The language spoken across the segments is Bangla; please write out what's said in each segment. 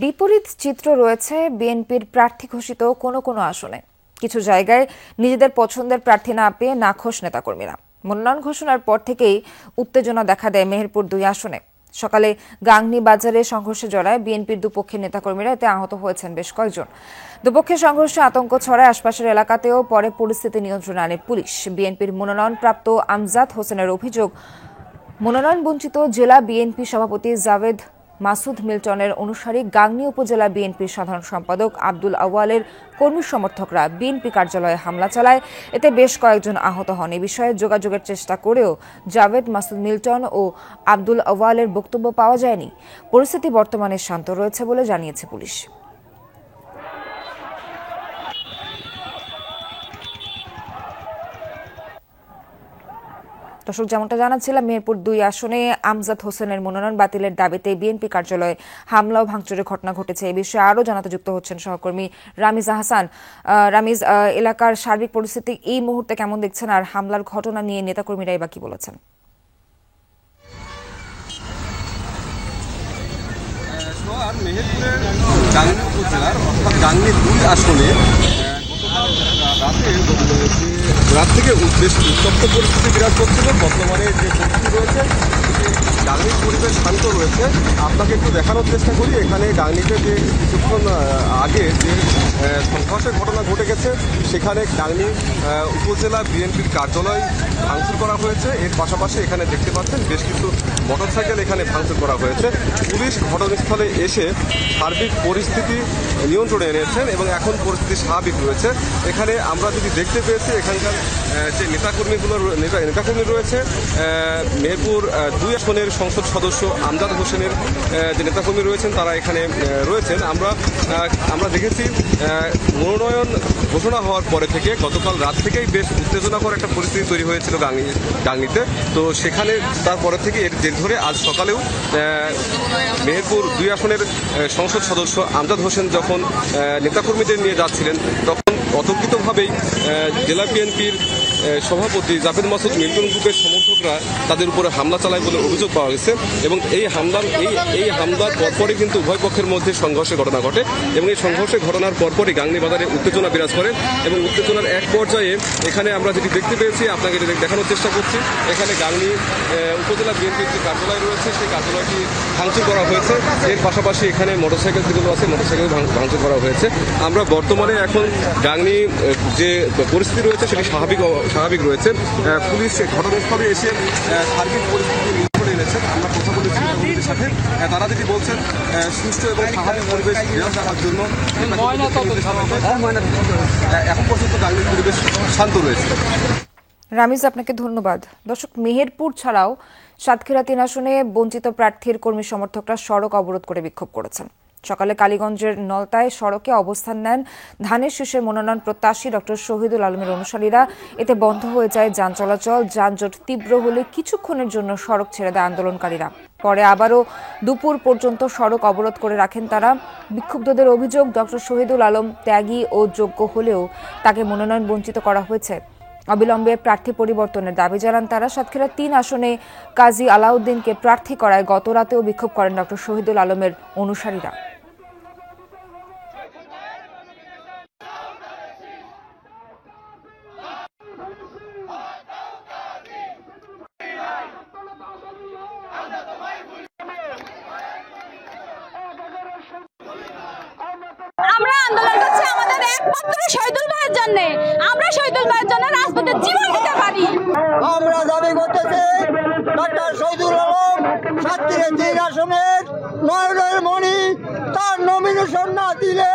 বিপরীত চিত্র রয়েছে বিএনপির প্রার্থী ঘোষিত কোনো কোনো আসনে। কিছু জায়গায় নিজেদের পছন্দের প্রার্থী না পেয়ে নাখোশ নেতাকর্মীরা। মনোনয়ন ঘোষণার পর থেকেই উত্তেজনা দেখা দেয় মেহেরপুর 2 আসনে। সকালে গাংনী বাজারে সংঘর্ষে জড়ায় বিএনপির দুপক্ষের নেতাকর্মীরা, এতে আহত হয়েছেন বেশ কয়েকজন। দুপক্ষের সংঘর্ষে আতঙ্ক ছড়ায় আশপাশের এলাকাতেও। পরে পরিস্থিতি নিয়ন্ত্রণে আনে পুলিশ। বিএনপির মনোনয়নপ্রাপ্ত আমজাদ হোসেনের অভিযোগ, মনোনয়ন বঞ্চিত জেলা বিএনপি সভাপতি জাভেদ মাসুদ মিল্টনের অনুসারী গাংনী উপজেলা বিএনপির সাধারণ সম্পাদক আব্দুল আওয়ালের কর্মী সমর্থকরা বিএনপি কার্যালয়ে হামলা চালায়। এতে বেশ কয়েকজন আহত হন। এ বিষয়ে যোগাযোগের চেষ্টা করেও জাভেদ মাসুদ মিল্টন ও আব্দুল আওয়ালের বক্তব্য পাওয়া যায়নি। পরিস্থিতি বর্তমানে শান্ত রয়েছে বলে জানিয়েছে পুলিশ। দর্শক, যেমনটা জানাচ্ছিলাম, মেহেরপুর 2 আসনে আমজাদ হোসেনের মনোনয়ন বাতিলের দাবিতে বিএনপি কার্যালয়ে হামলা ও ভাঙচুরের ঘটনা ঘটেছে। এই বিষয়ে আরও জানাতে যুক্ত হচ্ছেন সহকর্মী রামিজ আহসান। রামিজ, এলাকার সার্বিক পরিস্থিতি এই মুহূর্তে কেমন দেখছেন, আর হামলার ঘটনা নিয়ে নেতাকর্মীরাই বা কি বলেছেন? মেহেরপুরের গাংনী উপজেলার অর্থাৎ গাংনী 2 আসনে রাত থেকে বেশ উত্তপ্ত পরিস্থিতি বিরাজ করছিল। বর্তমানে যে পরিস্থিতি রয়েছে, গাংনীর পরিবেশ শান্ত রয়েছে। আপনাকে একটু দেখানোর চেষ্টা করি। এখানে গাংনীতে যে কিছুক্ষণ আগে যে সংঘর্ষের ঘটনা ঘটে গেছে, সেখানে গাংনী উপজেলা বিএনপির কার্যালয় ভাঙচুর করা হয়েছে। এর পাশাপাশি এখানে দেখতে পাচ্ছেন বেশ কিছু মোটরসাইকেল এখানে ভাঙচুর করা হয়েছে। পুলিশ ঘটনাস্থলে এসে সার্বিক পরিস্থিতি নিয়ন্ত্রণে এনেছেন এবং এখন পরিস্থিতি স্বাভাবিক রয়েছে। এখানে আমরা যদি দেখতে পেয়েছি, এখানকার যে নেতাকর্মী রয়েছে, মেহেরপুর 2 আসনের সংসদ সদস্য আমজাদ হোসেনের যে নেতাকর্মী রয়েছেন, তারা এখানে রয়েছেন। আমরা দেখেছি মনোনয়ন ঘোষণা হওয়ার পরে থেকে গতকাল রাত থেকেই বেশ উত্তেজনাকর একটা পরিস্থিতি তৈরি হয়েছিল গাংনীতে। তো সেখানে তারপরে থেকে এর জের ধরে আজ সকালেও মেহেরপুর 2 আসনের সংসদ সদস্য আমজাদ হোসেন যখন নেতাকর্মীদের নিয়ে যাচ্ছিলেন, তখন অতর্কিতভাবেই জেলা বিএনপির সভাপতি জাভেদ মাসুদ মিল্টন গ্রুপের সমর্থকরা তাদের উপরে হামলা চালায় বলে অভিযোগ পাওয়া গেছে। এবং এই হামলার পরপরই কিন্তু উভয় পক্ষের মধ্যে সংঘর্ষের ঘটনা ঘটে এবং এই সংঘর্ষের ঘটনার পরপরই গাংনী বাজারে উত্তেজনা বিরাজ করে এবং উত্তেজনার এক পর্যায়ে এখানে আমরা যেটি দেখতে পেয়েছি, আপনাকে দেখানোর চেষ্টা করছি। এখানে গাংনী উপজেলা বিএনপির যে কার্যালয় রয়েছে, সেই কার্যালয়টি ভাঙচুর করা হয়েছে। এর পাশাপাশি এখানে মোটরসাইকেল যেগুলো আছে, মোটরসাইকেল ভাঙচুর করা হয়েছে। আমরা বর্তমানে এখন গাংনী যে পরিস্থিতি রয়েছে সেটি স্বাভাবিক রয়েছে। পুলিশ ঘটনাস্থলে এসে সার্বিক পরিস্থিতি নিয়ন্ত্রণে এনেছেন। আমরা কথা বলেছি পুলিশের সাথে, তারা যেটি বলছেন সুষ্ঠু এবং স্বাভাবিক পরিবেশ বিরাজ রাখার জন্য এখন পর্যন্ত গাংনীর পরিবেশ শান্ত রয়েছে। রামিজ, আপনাকে ধন্যবাদ। দর্শক, মেহেরপুর ছাড়াও সাতক্ষীরা 3 আসনে বঞ্চিত প্রার্থীর কর্মী সমর্থকরা সড়ক অবরোধ করে বিক্ষোভ করেছেন। সকালে কালীগঞ্জের নলতায় সড়কে অবস্থান নেন ধানের শীষের মনোনয়ন প্রত্যাশী ডক্টর শহীদুল আলমের অনুসারীরা। এতে বন্ধ হয়ে যায় যান চলাচল। যানজট তীব্র হলে কিছুক্ষণের জন্য সড়ক ছেড়ে দেয় আন্দোলনকারীরা। পরে আবারও দুপুর পর্যন্ত সড়ক অবরোধ করে রাখেন তারা। বিক্ষুব্ধদের অভিযোগ, ডক্টর শহীদুল আলম ত্যাগী ও যোগ্য হলেও তাকে মনোনয়ন বঞ্চিত করা হয়েছে। অবিলম্বে প্রার্থী পরিবর্তনের দাবি জানান তারা। সাতক্ষীরা 3 আসনে কাজী আলাউদ্দিনকে প্রার্থী করায় গতরাতেও বিক্ষোভ করেন ডক্টর শহীদুল আলমের অনুসারীরা। আমরা আন্দোলন করছি আমাদের একমাত্র শহীদুল ভাইয়ের জন্য। আমরা শহীদুল ভাইয়ের জন্য রাজপথে জীবন দিতে পারি। আমরা দাবি করতেছি ডক্টর শহীদুল আলম সাতক্ষীরা 3 আসনের নয়নের মণি, তার নমিনেশন না দিলে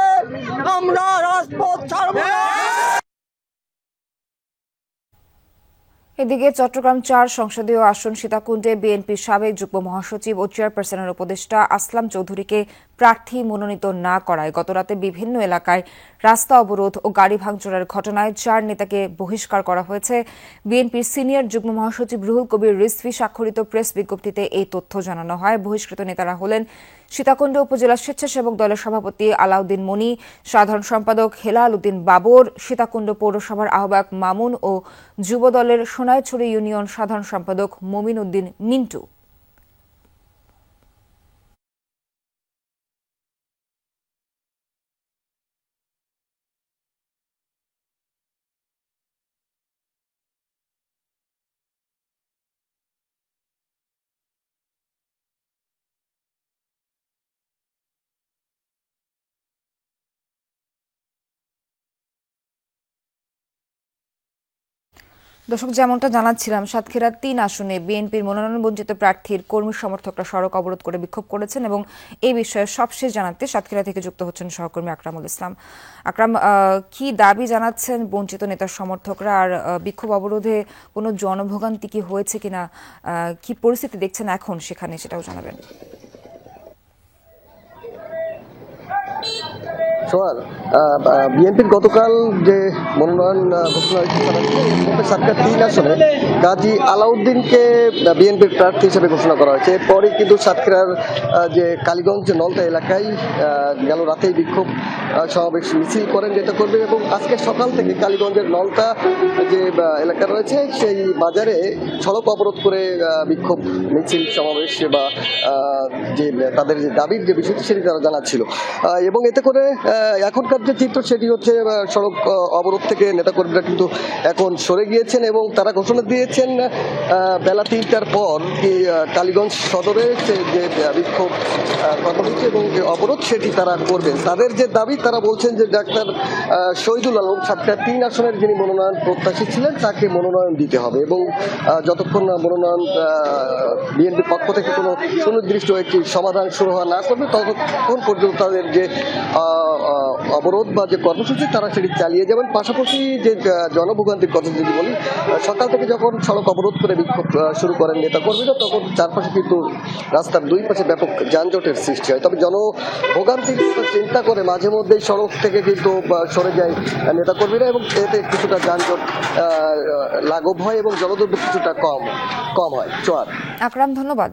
আমরা রাজপথ ছাড়ব না। এদিকে চট্টগ্রাম 4 সংসদীয় আসন সীতাকুণ্ডে বিএনপির সাবেক যুগ্ম মহাসচিব ও চেয়ারপারসনের উপদেষ্টা আসলাম চৌধুরীকে প্রার্থী মনোনীত না করায় গতরাতে বিভিন্ন এলাকায় রাস্তা অবরোধ ও গাড়ি ভাঙচুরের ঘটনায় 4 নেতাকে বহিষ্কার করা হয়েছে। বিএনপির সিনিয়র যুগ্ম মহাসচিব রুহুল কবির রিজভী স্বাক্ষরিত প্রেস বিজ্ঞপ্তিতে এই তথ্য জানানো হয়। বহিষ্কৃত নেতারা হলেন সীতাকুণ্ড উপজেলা স্বেচ্ছাসেবক দলের সভাপতি আলাউদ্দিন মনি, সাধারণ সম্পাদক হেলাল উদ্দিন বাবর, সীতাকুণ্ড পৌরসভার আহ্বায়ক মামুন ও যুব দলের সোনাইছড়ি ইউনিয়ন সাধারণ সম্পাদক মমিন উদ্দিন মিন্টু। দর্শক, যেমনটা জানাচ্ছিলাম, সাতক্ষীরার 3 আসনে বিএনপির মনোনয়ন বঞ্চিত প্রার্থীর কর্মী সমর্থকরা সড়ক অবরোধ করে বিক্ষোভ করেছেন এবং এই বিষয়ে সবশেষ জানাতে সাতক্ষীরা থেকে যুক্ত হচ্ছেন সহকর্মী আকরামুল ইসলাম। আকরাম, কি দাবি জানাচ্ছেন বঞ্চিত নেতার সমর্থকরা, আর বিক্ষোভ অবরোধে কোনো জনভোগান্তি কি হয়েছে কিনা, কি পরিস্থিতি দেখছেন এখন সেখানে, সেটাও জানাবেন। সোহান, বিএনপির গতকাল যে মনোনয়ন ঘোষণা হয়েছে সাতক্ষীরা 3 আসনে গাজী আলাউদ্দিনকে বিএনপির প্রার্থী হিসেবে ঘোষণা করা হয়েছে। এরপরে কিন্তু সাতক্ষীরার যে কালীগঞ্জ নলতা এলাকায় গেল রাতেই বিক্ষোভ সমাবেশ মিছিল করেন নেতাকর্মী, এবং আজকে সকাল থেকে কালীগঞ্জের নলতা যে এলাকা রয়েছে সেই বাজারে সড়ক অবরোধ করে বিক্ষোভ মিছিল সমাবেশ বা যে তাদের যে দাবির যে বিষয়টি সেটি তারা জানাচ্ছিল। এবং এতে করে এখনকার যে চিত্র সেটি হচ্ছে সড়ক অবরোধ থেকে নেতাকর্মীরা কিন্তু এখন সরে গিয়েছেন এবং তারা ঘোষণা দিয়েছেন বেলা 3টার পর কালীগঞ্জ সদরে যে বিক্ষোভ কর্মসূচি এবং যে অবরোধ সেটি তারা করবেন। তাদের যে দাবি, তারা বলছেন যে ডাক্তার শহীদুল আলম সাতক্ষীরা 3 আসনের যিনি মনোনয়ন প্রত্যাশী ছিলেন তাকে মনোনয়ন দিতে হবে, এবং যতক্ষণ না মনোনয়ন বিএনপির পক্ষ থেকে কোনো সুনির্দিষ্ট একটি সমাধান শুরু হওয়া না করবে ততক্ষণ পর্যন্ত তাদের যে অবরোধ বা যে কর্মসূচি তারা সেটি চালিয়ে যাবেন। পাশাপাশি যে জনভোগান্তির কথা যদি বলি, সকাল থেকে যখন সড়ক অবরোধ করে বিক্ষোভ শুরু করেন নেতাকর্মীরা, তখন চারপাশে কিন্তু রাস্তার দুই পাশে ব্যাপক যানজটের সৃষ্টি হয়। তবে জনভোগান্তির চিন্তা করে মাঝে মধ্যেই সড়ক থেকে কিন্তু সরে যায় নেতাকর্মীরা, এবং এতে কিছুটা যানজট লাঘব হয় এবং জনদুর্ভোগ কিছুটা কম হয়। চোয়ার আকরাম, ধন্যবাদ।